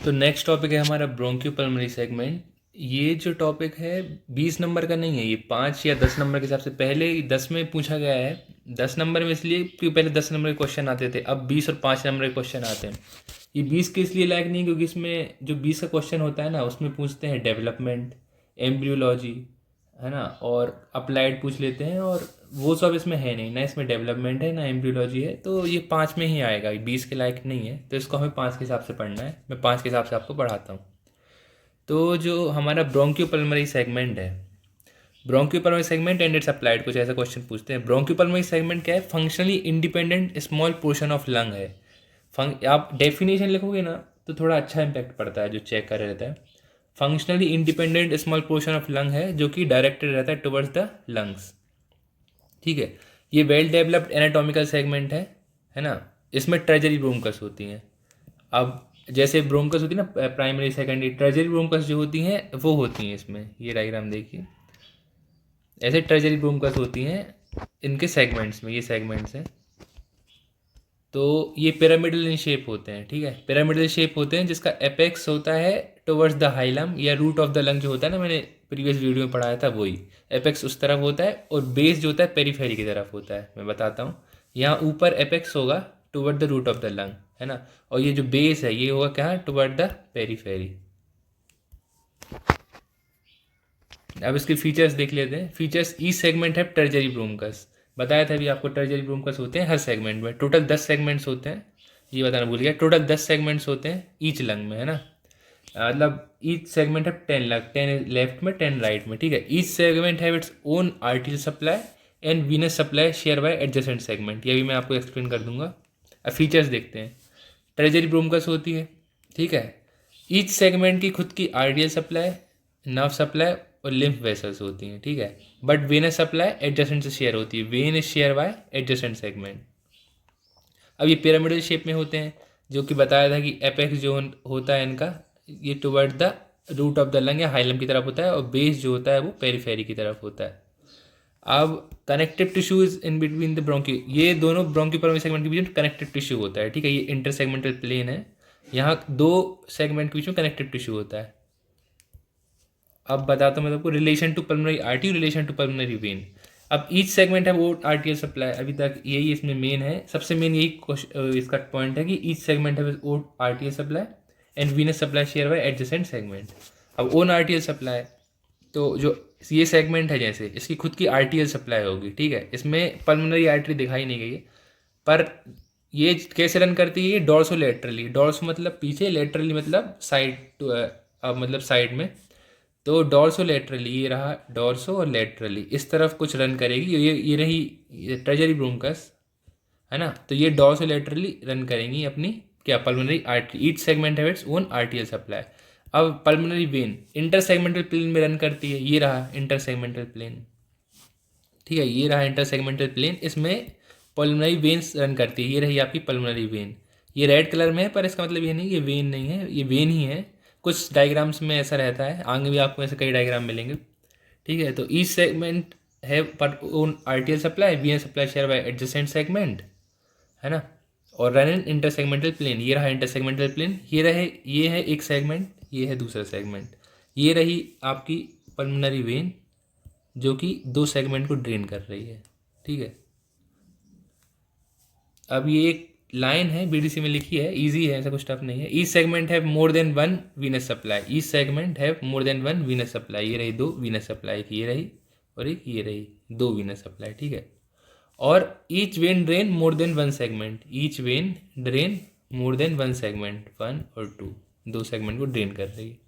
तो next topic है हमारा ब्रोंकियोपल्मोनरी सेगमेंट। ये जो टॉपिक है 20 नंबर का नहीं है, ये 5 या 10 नंबर के हिसाब से पहले 10 में पूछा गया है। 10 नंबर में इसलिए क्योंकि पहले 10 नंबर के क्वेश्चन आते थे, अब 20 और 5 नंबर के क्वेश्चन आते हैं। ये 20 के इसलिए लायक नहीं क्योंकि इसमें जो 20 का क्वेश्चन होता है ना, उसमें पूछते हैं डेवलपमेंट, एम्ब्रियोलॉजी, है ना, और अप्लाइड पूछ लेते हैं, और वो सब इसमें है नहीं, ना इसमें डेवलपमेंट है ना एम्ब्रियोलॉजी है, तो ये 5 में ही आएगा, ये 20 के लायक नहीं है, तो इसको हमें 5 के हिसाब से पढ़ना है। मैं 5 के हिसाब से आपको पढ़ाता हूँ। तो जो हमारा ब्रोंकियोपल्मोनरी सेगमेंट है, ब्रोंकियोपल्मोनरी सेगमेंट एंड इट्स अप्लाइड, कुछ ऐसा क्वेश्चन पूछते हैं। ब्रोंकियोपल्मोनरी सेगमेंट क्या है? Functionally independent small portion of lung है। आप डेफिनेशन लिखोगे ना तो थोड़ा अच्छा इम्पैक्ट पड़ता है, जो चेक कर रहता है। Functionally independent small portion of lung है जो कि डायरेक्टेड रहता है टुवर्ड्स द लंग्स। ठीक है, ये वेल डेवलप्ड एनाटॉमिकल सेगमेंट है ना। इसमें ट्रेजरी ब्रोंकस होती हैं। अब जैसे ब्रोंकस होती है ना प्राइमरी सेकेंडरी, ट्रेजरी ब्रोंकस जो होती हैं वो होती हैं इसमें। ये डायग्राम देखिए, ऐसे ट्रेजरी ब्रोंकस होती हैं इनके सेगमेंट्स में, ये सेगमेंट्स हैं। तो ये पिरामिडल इन शेप होते हैं। ठीक है, पिरामिडल शेप होते हैं जिसका एपेक्स होता है टुवर्ड्स द हाइलम या रूट ऑफ द लंग, जो होता है ना, मैंने प्रीवियस वीडियो में पढ़ाया था वही। एपेक्स उस तरफ होता है और बेस जो होता है पेरीफेरी की तरफ होता है। मैं बताता हूँ, यहाँ ऊपर एपेक्स होगा toward the root of the lung, है ना, और ये जो बेस है ये होगा क्या? Toward the periphery. अब इसके फीचर्स देख लेते हैं। फीचर्स: ईच सेगमेंट है टर्जरी ब्रोंकस। बताया था अभी आपको, टर्जरी ब्रोंकस होते हैं हर सेगमेंट में। टोटल 10 सेगमेंट्स होते हैं, ये बताना भूल गया। टोटल 10 सेगमेंट्स होते हैं ईच लंग में, है ना। मतलब ईच सेगमेंट है 10 लंग, 10 लेफ्ट में 10 राइट में। ठीक है, each segment have its own arterial supply and venous supply share by adjacent segment. ये भी मैं आपको एक्सप्लेन कर दूंगा। अब फीचर्स देखते हैं। ट्रेजरी ब्रोंकस होती है, ठीक है। ईच सेगमेंट की खुद की आर्टियल सप्लाई, नर्व सप्लाई और लिम्फ वेसल्स होती हैं, ठीक है। बट वेनस सप्लाई एडजेसेंट से शेयर होती है। Vein is share by adjacent segment. अब ये पिरामिडल शेप में होते हैं, जो कि बताया था कि एपेक्स जो होता है इनका, ये toward the root of the lung या हाइलम की तरफ होता है, और बेस जो होता है वो पेरीफेरी की तरफ होता है। अब connective tissue is in between the bronchi, ये दोनों ब्रोंकियोपल्मोनरी सेगमेंट के बीच में कनेक्टिव टिश्यू होता है, ठीक है। ये इंटरसेगमेंटल प्लेन है, यहाँ दो सेगमेंट के बीच में कनेक्टिव टिश्यू होता है। अब बताता हूँ मैं आपको relation to pulmonary artery, relation to pulmonary vein. अब ईच सेगमेंट है वो आर्टियल सप्लाई, अभी तक यही इसमें मेन है, सबसे मेन यही इसका पॉइंट है कि ईच सेगमेंट है वो arterial supply and venous supply share by adjacent segment. अब ओन आर्टियल सप्लाई, तो जो ये सेगमेंट है जैसे इसकी खुद की आर्टियल सप्लाई होगी, ठीक है। इसमें पल्मोनरी आर्टरी दिखाई नहीं गई है, पर ये कैसे रन करती है? ये डॉर्सो लेटरली, डॉर्सो मतलब पीछे, लेटरली मतलब साइड टू, मतलब साइड में। तो डॉर्सो लेटरली, ये रहा डॉर्सो और लेटरली इस तरफ कुछ रन करेगी। ये रही ट्रेजरी ब्रोंकस, है ना। तो ये डॉर्सो लेटरली रन करेंगी अपनी क्या? Pulmonary artery. ईच सेगमेंट है इट्स ओन आर्टियल सप्लाई। अब pulmonary vein intersegmental plane में रन करती है, ये रहा इंटर सेगमेंटल प्लेन, ठीक है। ये रहा इंटर सेगमेंटल प्लेन, इसमें पल्मोनरी वेन्स रन करती है। ये रही आपकी पल्मोनरी वेन, ये रेड कलर में है, पर इसका मतलब ये नहीं ये वेन नहीं है, ये वेन ही है। कुछ डायग्राम्स में ऐसा रहता है, आगे भी आपको ऐसे कई डायग्राम मिलेंगे, ठीक है। तो ईच सेगमेंट है पर own arterial supply, vein supply share by adjacent segment, है ना। और run in intersegmental plane, ये रहा इंटर सेगमेंटल प्लेन, ये रहे, ये है एक सेगमेंट, ये है दूसरा सेगमेंट। ये रही आपकी पल्मोनरी वेन जो कि दो सेगमेंट को ड्रेन कर रही है, ठीक है। अब ये एक लाइन है बीडीसी में लिखी है, इजी है, ऐसा कुछ टफ नहीं है। Each segment have more than one Venus supply, each segment have more than one Venus supply. ये रही दो वीनस सप्लाई की, ये रही और एक ये रही, दो वीनस सप्लाई, ठीक है। और each when drain more than one segment, each when drain more than one segment, one और टू, दो सेगमेंट को ड्रेन कर रही है।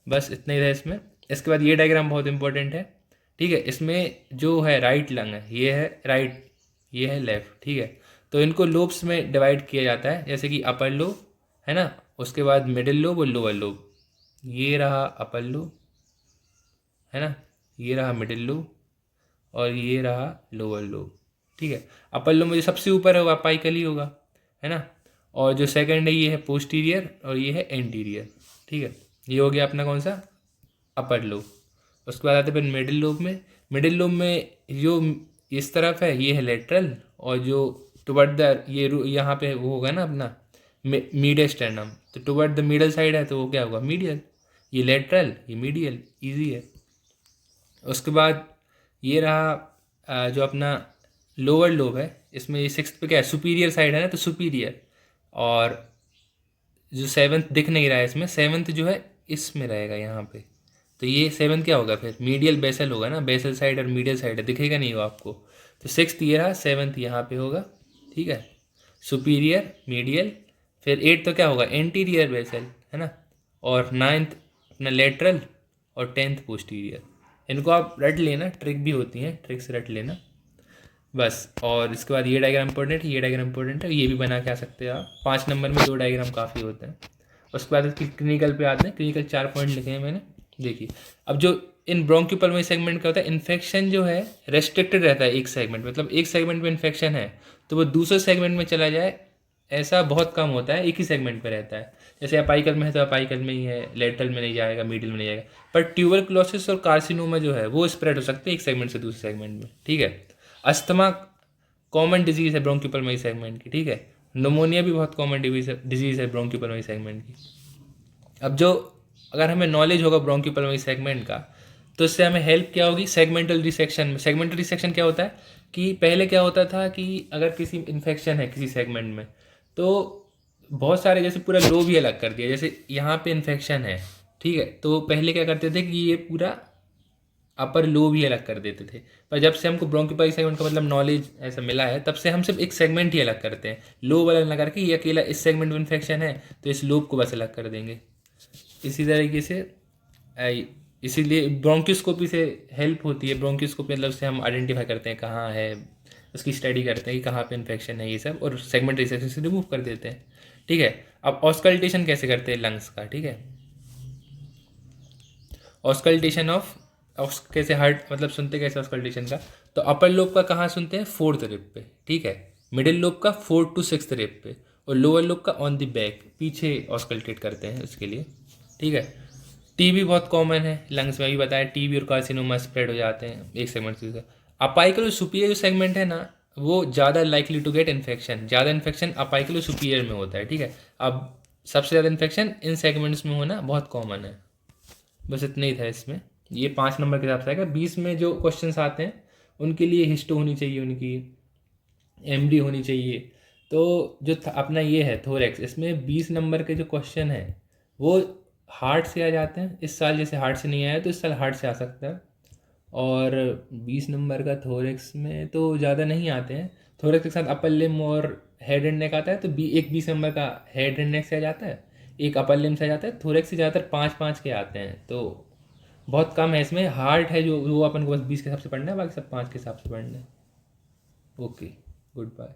बस इतना ही था इसमें। इसके बाद ये डायग्राम बहुत इंपॉर्टेंट है, ठीक है। इसमें जो है राइट लंग है, ये है राइट, ये है लेफ्ट, ठीक है। तो इनको लोब्स में डिवाइड किया जाता है, जैसे कि अपर लोब, है ना, उसके बाद मिडिल लोब और लोअर लोब। ये रहा अपर लोब, है ना, ये रहा मिडिल लोब और ये रहा लोअर लोब, ठीक है। अपर लोब में जो सबसे ऊपर होगा अपाइकली होगा, है ना, और जो सेकंड है ये है पोस्टीरियर और ये है एंटीरियर, ठीक है। ये हो गया अपना कौन सा? Upper lobe. उसके बाद आते हैं मिडिल लोब में। मिडिल लोब में जो इस तरफ है ये है लेटरल, और जो टुवर्ड द ये यहाँ पे वो होगा ना अपना मीडियल स्टेरनम, तो टुवर्ड द मिडल साइड है तो वो क्या होगा, मीडियल। ये लेटरल, ये मीडियल, इजी है। उसके बाद ये रहा जो अपना लोअर लोब है, इसमें ये सिक्स्थ पे क्या है, सुपीरियर साइड है ना, तो सुपीरियर। और जो सेवन्थ दिख नहीं रहा है इसमें, सेवन्थ जो है इसमें रहेगा यहाँ पे, तो ये सेवन्थ क्या होगा फिर, मीडियल बेसल होगा ना, बेसल साइड और मीडियल साइड है, दिखेगा नहीं वो आपको। तो सिक्स्थ ये रहा, सेवन्थ यहाँ पे होगा, ठीक है, सुपीरियर मीडियल। फिर एट तो क्या होगा, एंटीरियर बेसल है ना, और नाइन्थ अपना लेटरल, और टेंथ पोस्टीरियर। इनको आप रट लेना, ट्रिक भी होती हैं, ट्रिक से रट लेना बस। और इसके बाद ये डायग्राम इंपॉर्टेंट है, ये डायग्राम इंपॉर्टेंट है, ये भी बना के आ सकते हैं आप। 5 नंबर में 2 डायग्राम काफ़ी होते हैं। उसके बाद क्लिनिकल पे आते हैं, क्लिनिकल 4 पॉइंट लिखे हैं मैंने, देखिए। अब जो इन ब्रोंक्योपल्मोनरी सेगमेंट का होता है, इन्फेक्शन जो है रेस्ट्रिक्टेड रहता है एक सेगमेंट, मतलब एक सेगमेंट में इन्फेक्शन है तो वो दूसरे सेगमेंट में चला जाए, ऐसा बहुत कम होता है, एक ही सेगमेंट पे रहता है। जैसे अपाइकल में है तो अपाइकल में ही है, लेटरल में नहीं जाएगा, मिडिल में नहीं जाएगा। पर ट्यूबरकुलोसिस और कार्सिनोमा जो है वो स्प्रेड हो सकते हैं एक सेगमेंट से दूसरे सेगमेंट में, ठीक है। अस्थमा कॉमन डिजीज़ है ब्रोंक्योपल्मोनरी सेगमेंट की, ठीक है। निमोनिया भी बहुत कॉमन डिजीज़ है ब्रोंक्योपल्मोनरी सेगमेंट की। अब जो अगर हमें नॉलेज होगा ब्रोंक्योपल्मोनरी सेगमेंट का, तो इससे हमें हेल्प क्या होगी, सेगमेंटल डिसेक्शन में। सेगमेंटल डिसेक्शन क्या होता है कि पहले क्या होता था कि अगर किसी इन्फेक्शन है किसी सेगमेंट में, तो बहुत सारे, जैसे पूरा लोब ही अलग कर दिया, जैसे यहाँ पे इन्फेक्शन है, ठीक है, तो पहले क्या करते थे कि ये पूरा अपर लोब ही अलग कर देते थे। पर जब से हमको ब्रोंक्योपल्मोनरी सेगमेंट का मतलब नॉलेज ऐसा मिला है, तब से हम सिर्फ एक सेगमेंट ही अलग करते हैं, लोब अलग ना करके, ये अकेला इस सेगमेंट में इन्फेक्शन है तो इस लोब को बस अलग कर देंगे। इसी तरीके से इसीलिए ब्रोंकोस्कोपी से हेल्प होती है। ब्रोंकोस्कोपी मतलब से हम आइडेंटिफाई करते हैं कहाँ है, उसकी स्टडी करते हैं कि कहाँ पे इन्फेक्शन है, ये सब, और सेगमेंट रिसेक्शन से रिमूव कर देते हैं, ठीक है। अब ऑस्कल्टेशन कैसे करते हैं लंग्स का, ठीक है। ऑस्कल्टेशन ऑफ कैसे, हार्ट मतलब सुनते कैसे ऑस्कल्टेशन का, तो अपर लोब का कहाँ सुनते हैं, 4th रिब पे, ठीक है। मिडिल लोब का 4th to 6th रिब पे, और लोअर लोब का ऑन द बैक, पीछे ऑस्कल्टेट करते हैं उसके लिए, ठीक है। टीबी बहुत कॉमन है लंग्स में, भी बताया, टीबी और कार्सिनोमा स्प्रेड हो जाते हैं एक सेगमेंट से दूसरा। अपाइकल सुपीरियर जो सेगमेंट है ना, वो ज़्यादा लाइकली टू गेट इन्फेक्शन, ज़्यादा इन्फेक्शन अपाइकल सुपीरियर में होता है, ठीक है। अब सबसे ज़्यादा इन्फेक्शन इन सेगमेंट्स में होना बहुत कॉमन है। बस इतना ही था इसमें, ये 5 नंबर के हिसाब से आएगा। 20 में जो क्वेश्चंस आते हैं उनके लिए हिस्टो होनी चाहिए, उनकी एमडी होनी चाहिए। तो जो अपना ये है थोरेक्स, इसमें 20 नंबर के जो क्वेश्चन है वो हार्ट से आ जाते हैं। इस साल जैसे हार्ट से नहीं आया तो इस साल हार्ट से आ सकता है। और 20 नंबर का थोरेक्स में तो ज़्यादा नहीं आते हैं। थोरेक्स के साथ अपर लिम और हेड एंड नेक आता है, तो एक 20 नंबर का हेड एंड नेक से आ जाता है, एक अपर लिम से आ जाता है। थोरेक्स से ज़्यादातर 5-5 के आते हैं, तो बहुत कम है इसमें। हार्ट है जो वो अपन को बस 20 के हिसाब से पढ़ना है, बाकी सब 5 के हिसाब से पढ़ना है। Okay, good bye.